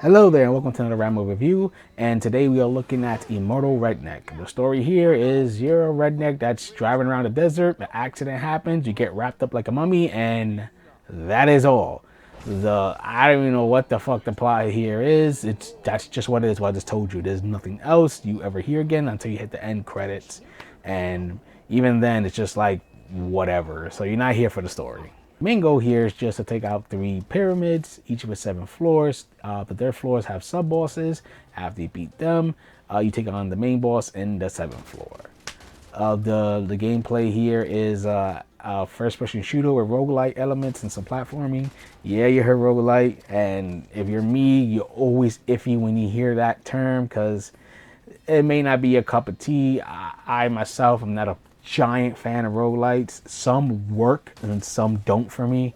Hello there and welcome to another Ramble review, and today we are looking at Immortal Redneck. The story here is you're a redneck that's driving around the desert, an accident happens, you get wrapped up like a mummy, and that is all. I don't even know what the fuck the plot here is. That's just what it is, what I just told you. There's nothing else you ever hear again until you hit the end credits. And even then it's just like whatever. So you're not here for the story. Main goal here is just to take out 3 pyramids, each with 7 floors. But their floors have sub bosses. After you beat them, you take on the main boss in the 7th floor. The gameplay here is a first-person shooter with roguelite elements and some platforming. Yeah, you heard roguelite, and if you're me, you're always iffy when you hear that term because it may not be your cup of tea. I myself am not a giant fan of roguelites. Some work and some don't for me.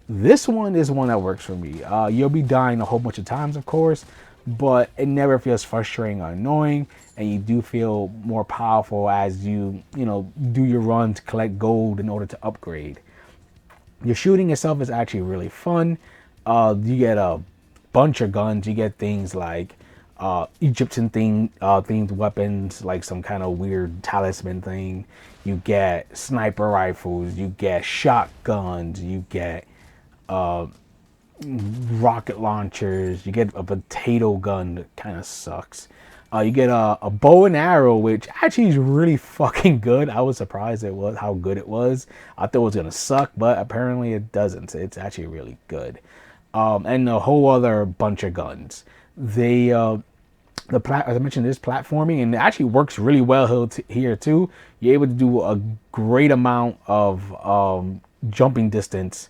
This one is one that works for me. You'll be dying a whole bunch of times, of course, but it never feels frustrating or annoying, and you do feel more powerful as you do your run to collect gold in order to upgrade. Your shooting itself is actually really fun. You get a bunch of guns. You get things like Egyptian themed weapons, like some kind of weird talisman thing. You get sniper rifles. You get shotguns. You get rocket launchers. You get a potato gun that kind of sucks. You get a bow and arrow, which actually is really fucking good. I was surprised it was how good it was. I thought it was gonna suck, but apparently it doesn't. It's actually really good. And a whole other bunch of guns. As I mentioned, this platforming, and it actually works really well here too. You're able to do a great amount of jumping distance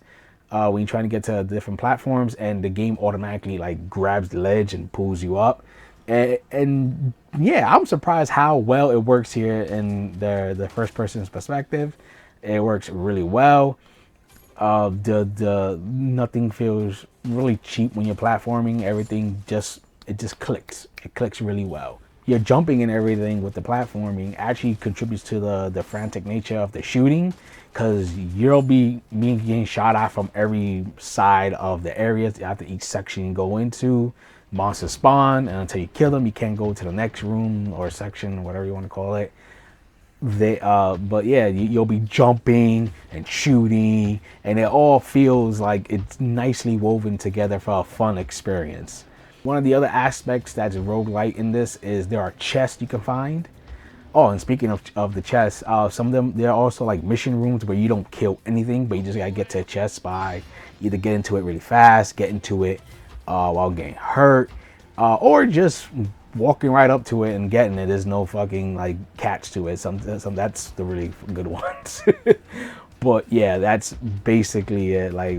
when you're trying to get to different platforms, and the game automatically like grabs the ledge and pulls you up. And yeah, I'm surprised how well it works here in the first person's perspective. It works really well. The nothing feels really cheap when you're platforming. Everything just clicks. It clicks really well. Your jumping and everything with the platforming actually contributes to the frantic nature of the shooting, because you'll be getting shot at from every side of the areas after each section you go into. Monsters spawn, and until you kill them, you can't go to the next room or section, whatever you want to call it. But yeah, you'll be jumping and shooting, and it all feels like it's nicely woven together for a fun experience. One of the other aspects that's roguelite in this is there are chests you can find. Oh, and speaking of the chests, some of them, there are also like mission rooms where you don't kill anything, but you just gotta get to a chest by either get into it really fast, get into it while getting hurt, or just walking right up to it and getting it. There's no fucking like catch to it. Some that's the really good ones. But yeah, that's basically it. Like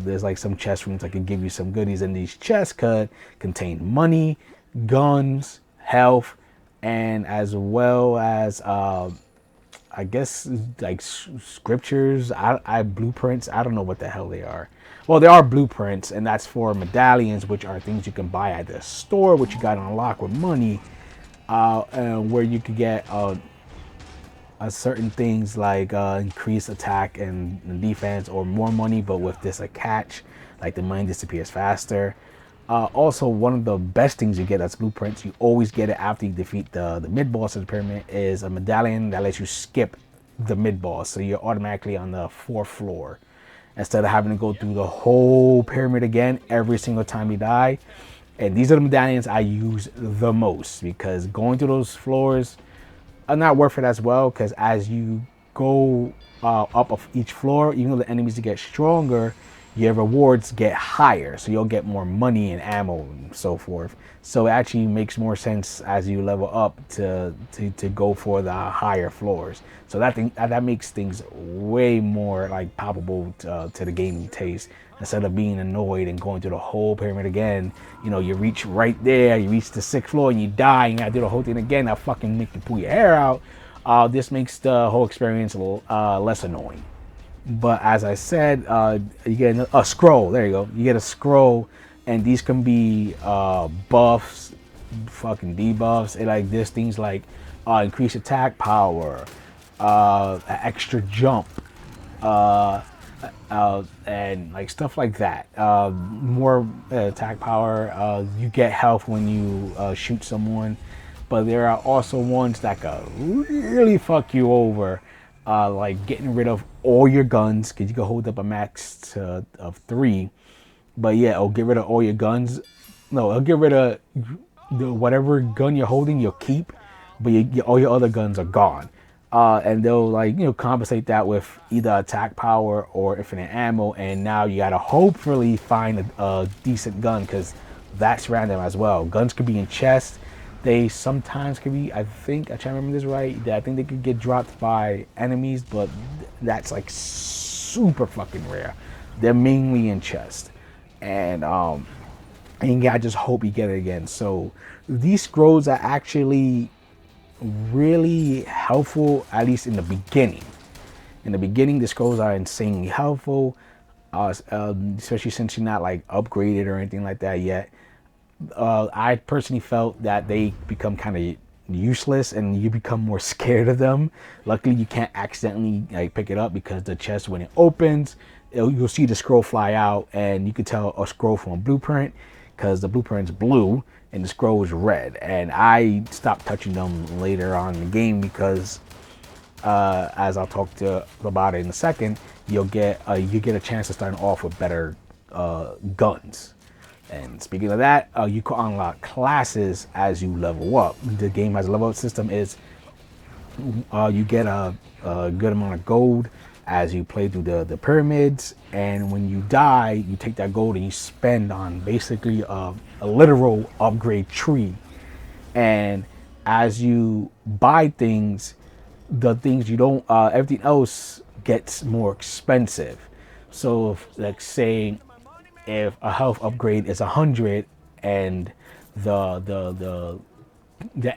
there's like some chest rooms that can give you some goodies, and these chests could contain money, guns, health, and as well as I guess like scriptures, blueprints. I don't know what the hell they are. Well, there are blueprints, and that's for medallions, which are things you can buy at the store, which you got to unlock with money, and where you could get certain things like increased attack and defense, or more money, but with this a catch, like the money disappears faster. Also, one of the best things you get as blueprints, you always get it after you defeat the mid-boss of the pyramid, is a medallion that lets you skip the mid-boss. So you're automatically on the 4th floor instead of having to go through the whole pyramid again every single time you die. And these are the medallions I use the most, because going through those floors are not worth it as well, because as you go up of each floor, even though the enemies get stronger, your rewards get higher, so you'll get more money and ammo and so forth. So it actually makes more sense as you level up to go for the higher floors. So that makes things way more like palpable to the gaming taste, instead of being annoyed and going through the whole pyramid again. You reach right there, you reach the 6th floor and you die, and you gotta do the whole thing again. That fucking make you pull your hair out. This makes the whole experience a little less annoying. But as I said, you get a scroll. There you go. You get a scroll, and these can be buffs, fucking debuffs. Like there's things like increased attack power, extra jump, and like stuff like that. More attack power. You get health when you shoot someone, but there are also ones that can really fuck you over, like getting rid of all your guns because you can hold up a max of 3. But yeah, it'll get rid of all your guns. No, it'll get rid of whatever gun you're holding. You'll keep, but all your other guns are gone. And they'll like compensate that with either attack power or infinite ammo. And now you gotta hopefully find a decent gun because that's random as well. Guns could be in chests. They sometimes could be. I think I try to remember this right. I think they could get dropped by enemies, but that's like super fucking rare. They're mainly in chests, and I just hope you get it again. So these scrolls are actually really helpful, at least in the beginning. In the beginning, the scrolls are insanely helpful, especially since you're not like upgraded or anything like that yet. I personally felt that they become kind of useless and you become more scared of them. Luckily, you can't accidentally like pick it up because the chest, when it opens, you'll see the scroll fly out, and you can tell a scroll from a blueprint because the blueprint's blue and the scroll is red. And I stopped touching them later on in the game because, as I'll talk about it in a second, you get a chance to start off with better guns. And speaking of that, you can unlock classes as you level up. The game has a level up system. Is you get a good amount of gold as you play through the pyramids, and when you die, you take that gold and you spend on basically a literal upgrade tree. And as you buy things, the things you don't, everything else gets more expensive. So if, like, say if a health upgrade is 100 and the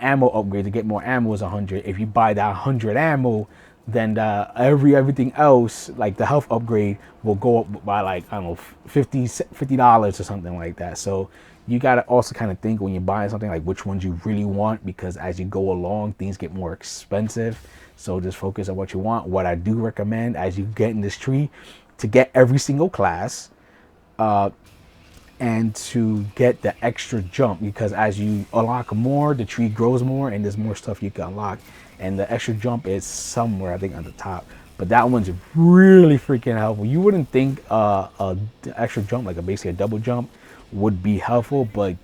ammo upgrade to get more ammo is 100, if you buy that 100 ammo, then everything else, like the health upgrade, will go up by like, I don't know, $50 or something like that. So you got to also kind of think when you're buying something like which ones you really want, because as you go along, things get more expensive. So just focus on what you want. What I do recommend as you get in this tree, to get every single class, and to get the extra jump, because as you unlock more, the tree grows more and there's more stuff you can unlock. And the extra jump is somewhere, I think, on the top. But that one's really freaking helpful. You wouldn't think the extra jump, like basically a double jump, would be helpful, but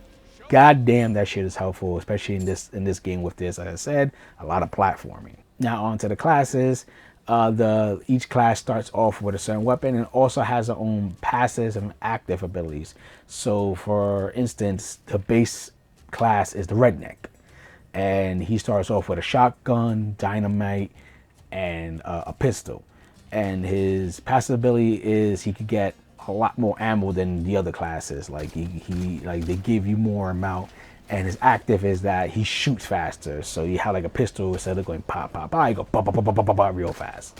goddamn, that shit is helpful, especially in this game with this, like I said, a lot of platforming. Now on to the classes. Each class starts off with a certain weapon and also has their own passive and active abilities. So for instance, the base class is the Redneck, and he starts off with a shotgun, dynamite, and a pistol. And his passive ability is he could get a lot more ammo than the other classes. Like he like they give you more amount. And his active is that he shoots faster. So you have like a pistol, instead of going pop, pop, pop, you go pop, pop, pop, pop, pop, pop real fast.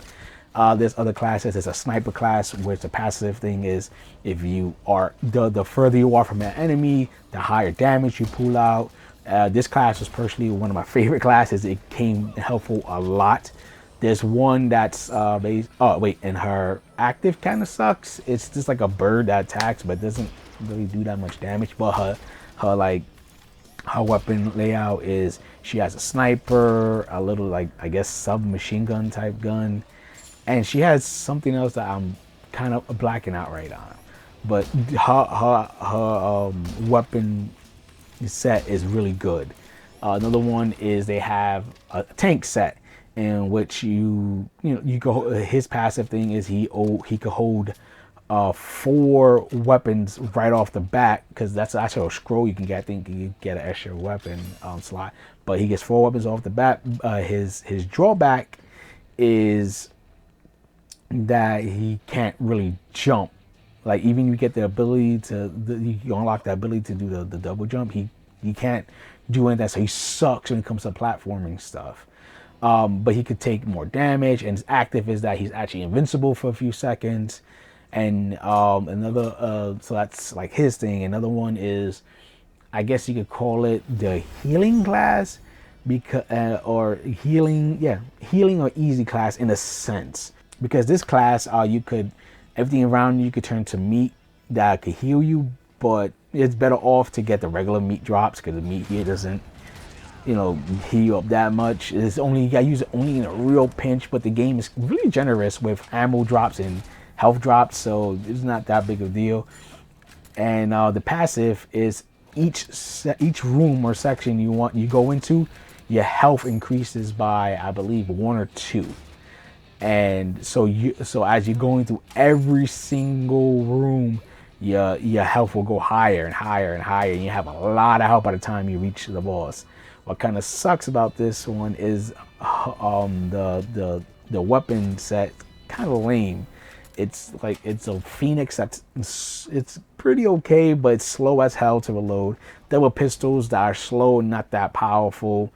There's other classes. There's a sniper class, which the passive thing is if you are, the further you are from an enemy, the higher damage you pull out. This class was personally one of my favorite classes. It came helpful a lot. There's one that's and her active kind of sucks. It's just like a bird that attacks, but doesn't really do that much damage. But her weapon layout is she has a sniper, a little like, I guess, submachine gun type gun, and she has something else that I'm kind of blacking out right on. But her weapon set is really good. Another one is they have a tank set in which you go. His passive thing is he could hold 4 weapons right off the bat, because that's actually a scroll you can get. I think you get an extra weapon slot, but he gets 4 weapons off the bat. His drawback is that he can't really jump. Like, even you get the ability you unlock the ability to do the double jump, he can't do any of that. So he sucks when it comes to platforming stuff. But he could take more damage, and his active is that he's actually invincible for a few seconds. And so that's like his thing. Another one is, I guess you could call it the healing class, because or healing or easy class in a sense, because this class you could Everything around you could turn to meat that could heal you, but it's better off to get the regular meat drops because the meat here doesn't, heal you up that much. It's only, you gotta use it only in a real pinch, but the game is really generous with ammo drops and health drops, so it's not that big of a deal. And the passive is each room or section you go into, your health increases by, I believe, 1 or 2. And so as you're going through every single room, your health will go higher and higher and higher, and you have a lot of health by the time you reach the boss. What kind of sucks about this one is the weapon set kind of lame. It's like it's a Phoenix it's pretty okay, but it's slow as hell to reload. Double pistols that are slow and not that powerful.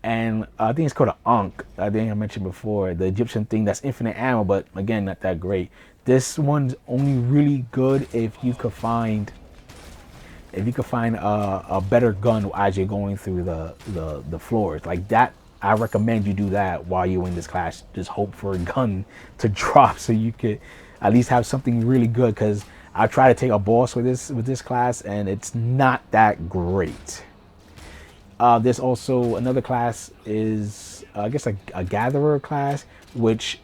And I think it's called an Ankh. I think I mentioned before, the Egyptian thing that's infinite ammo, but again, not that great. This one's only really good if you could find a better gun as you're going through the floors like that. I recommend you do that while you're in this class. Just hope for a gun to drop so you could at least have something really good, because I try to take a boss with this class and it's not that great. There's also another class is I guess a gatherer class, which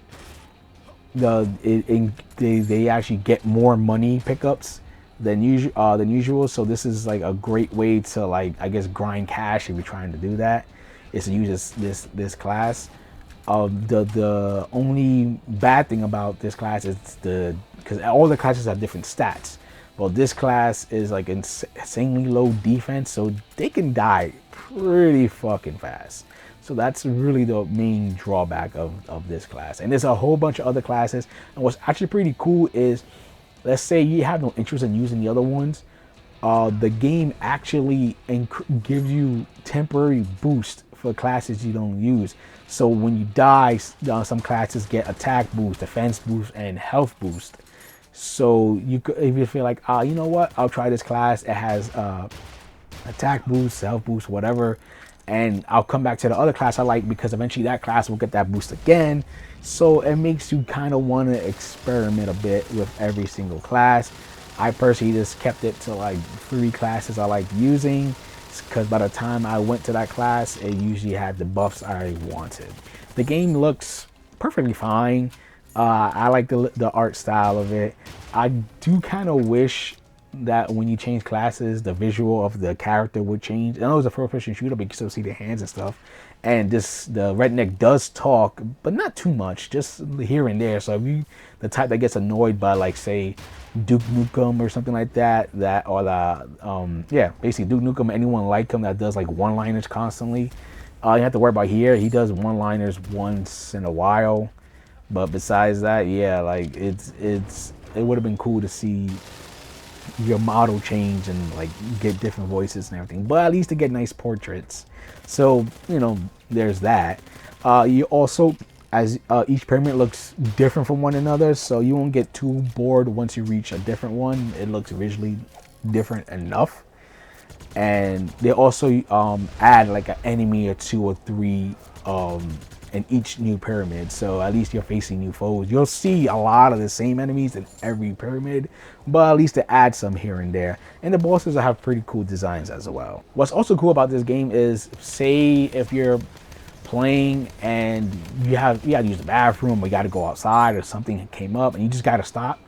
they actually get more money pickups than usual. So this is like a great way to, like, I guess, grind cash if you're trying to do that. Is to use this class. The only bad thing about this class is because all the classes have different stats. Well, this class is like insanely low defense, so they can die pretty fucking fast. So that's really the main drawback of this class. And there's a whole bunch of other classes. And what's actually pretty cool is, let's say you have no interest in using the other ones, the game actually gives you temporary boost for classes you don't use. So when you die, some classes get attack boost, defense boost, and health boost. So if you feel like, you know what, I'll try this class. It has attack boost, health boost, whatever, and I'll come back to the other class I like because eventually that class will get that boost again. So it makes you kind of want to experiment a bit with every single class. I personally just kept it to like 3 classes I like using, because by the time I went to that class, it usually had the buffs I wanted. The game looks perfectly fine. I like the art style of it. I do kind of wish that when you change classes, the visual of the character would change. I know it's a first-person shooter, but you can still see the hands and stuff. And the Redneck does talk, but not too much, just here and there. So if you the type that gets annoyed by, like, say, Duke Nukem or something like that, or basically Duke Nukem, anyone like him that does like one-liners constantly, you have to worry about here. He does one-liners once in a while, but besides that, yeah, like it would have been cool to see your model change and like get different voices and everything, but at least to get nice portraits. So there's that. You also, as each pyramid looks different from one another, so you won't get too bored once you reach a different one. It looks visually different enough. And they also add like an enemy or 2 or 3 in each new pyramid, so at least you're facing new foes. You'll see a lot of the same enemies in every pyramid, but at least to add some here and there. And the bosses have pretty cool designs as well. What's also cool about this game is, say if you're playing and you have to use the bathroom, or you got to go outside, or something came up and you just got to stop,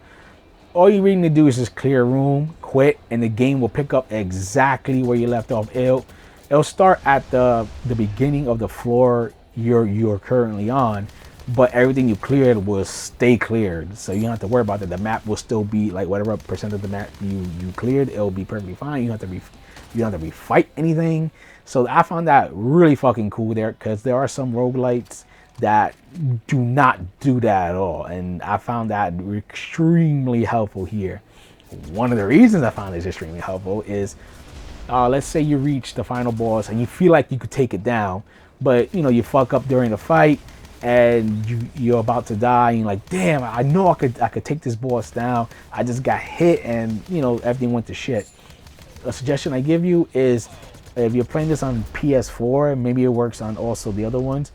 all you really need to do is just clear a room, quit, and the game will pick up exactly where you left off. It'll start at the beginning of the floor you're currently on, but everything you cleared will stay cleared, so you don't have to worry about that. The map will still be like whatever percent of the map you cleared. It'll be perfectly fine. You don't have to fight anything. So I found that really fucking cool there, because there are some roguelites that do not do that at all, and I found that extremely helpful here. One of the reasons I found this extremely helpful is, let's say you reach the final boss and you feel like you could take it down, but you fuck up during the fight and you're about to die, and you're like, damn, I know I could take this boss down. I just got hit and everything went to shit. A suggestion I give you is, if you're playing this on PS4, maybe it works on also the other ones,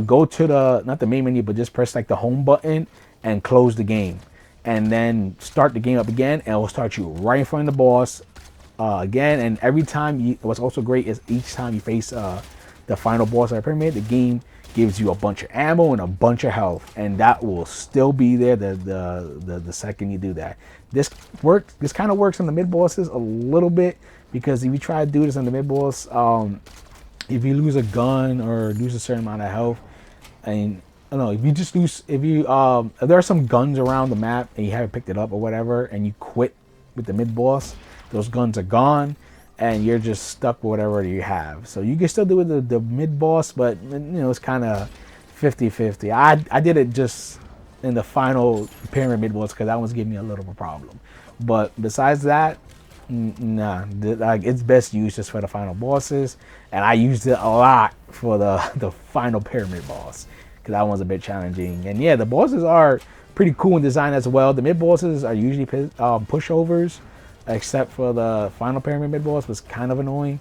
go to not the main menu, but just press like the home button and close the game. and then start the game up again, and it will start you right in front of the boss again. And every time what's also great is each time you face the final boss of the pyramid, the game gives you a bunch of ammo and a bunch of health, and that will still be there the second you do that. This kind of works on the mid bosses a little bit, because if you try to do this on the mid boss, if you lose a gun or lose a certain amount of health, and I don't know, if you just lose, if there are some guns around the map and you haven't picked it up or whatever, and you quit with the mid boss, those guns are gone, and you're just stuck with whatever you have. So you can still do it the mid boss, but it's kind of 50-50. I did it just in the final pyramid mid boss because that one's giving me a little of a problem. But besides that, nah, like it's best used just for the final bosses, and I used it a lot for the final pyramid boss because that one's a bit challenging. And yeah, the bosses are pretty cool in design as well. The mid bosses are usually pushovers, except for the final pyramid mid boss was kind of annoying.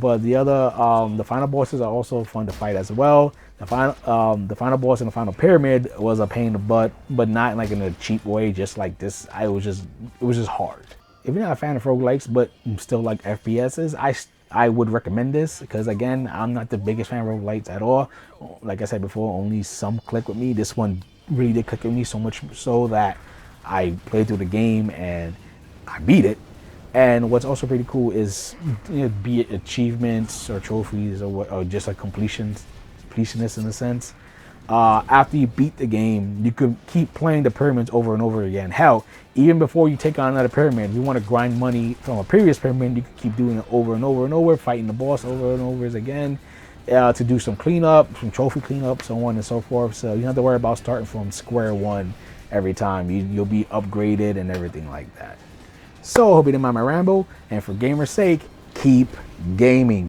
But the other the final bosses are also fun to fight as well. The final boss in the final pyramid was a pain in the butt, but not like in a cheap way, just like this. It was just hard. If you're not a fan of roguelikes but still like FPSs, I would recommend this, because again, I'm not the biggest fan of roguelikes at all. Like I said before, only some click with me. This one really did click with me, so much so that I played through the game and I beat it. And what's also pretty cool is, be it achievements or trophies or just a completionist in a sense. After you beat the game, you can keep playing the pyramids over and over again. Hell, even before you take on another pyramid, if you want to grind money from a previous pyramid, you can keep doing it over and over and over, fighting the boss over and over again, to do some cleanup, some trophy cleanup, so on and so forth. So you don't have to worry about starting from square one every time. You'll be upgraded and everything like that. So I hope you didn't mind my ramble, and for gamer's sake, keep gaming.